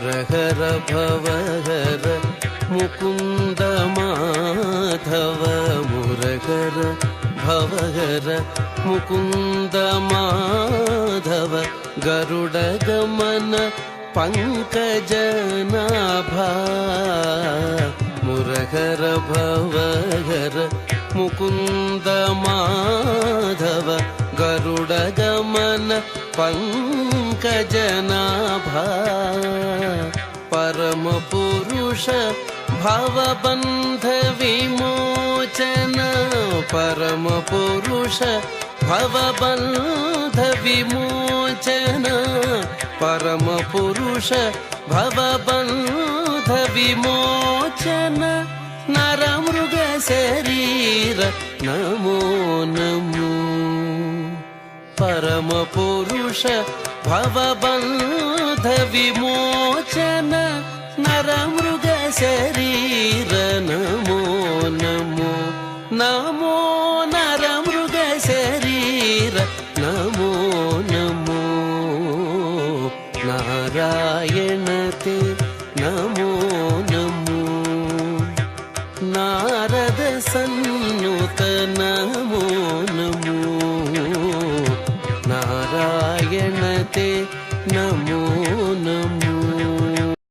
हर भवहर मुकुंद माधव मुरहर भवहर मुकुंद माधव गरुड़ गमन पंकजनाभा मुरहर भवहर मुकुंद माधव गरुड़ गमन पंकजनाभा परम पुरुष भवबंध विमोचन परम पुरुष भवबंध विमोचन परम पुरुष भवबंध विमोचन नर मृग शरीर नमो नमो परम पुरुष भवबंध विमोचन नर मृग शरीर नमो नमो नमो नर मृग शरीर नमो नमो नारायण ते नमो नमो नारद सन्नुत नमो नमो नारायण ते नमो नमो।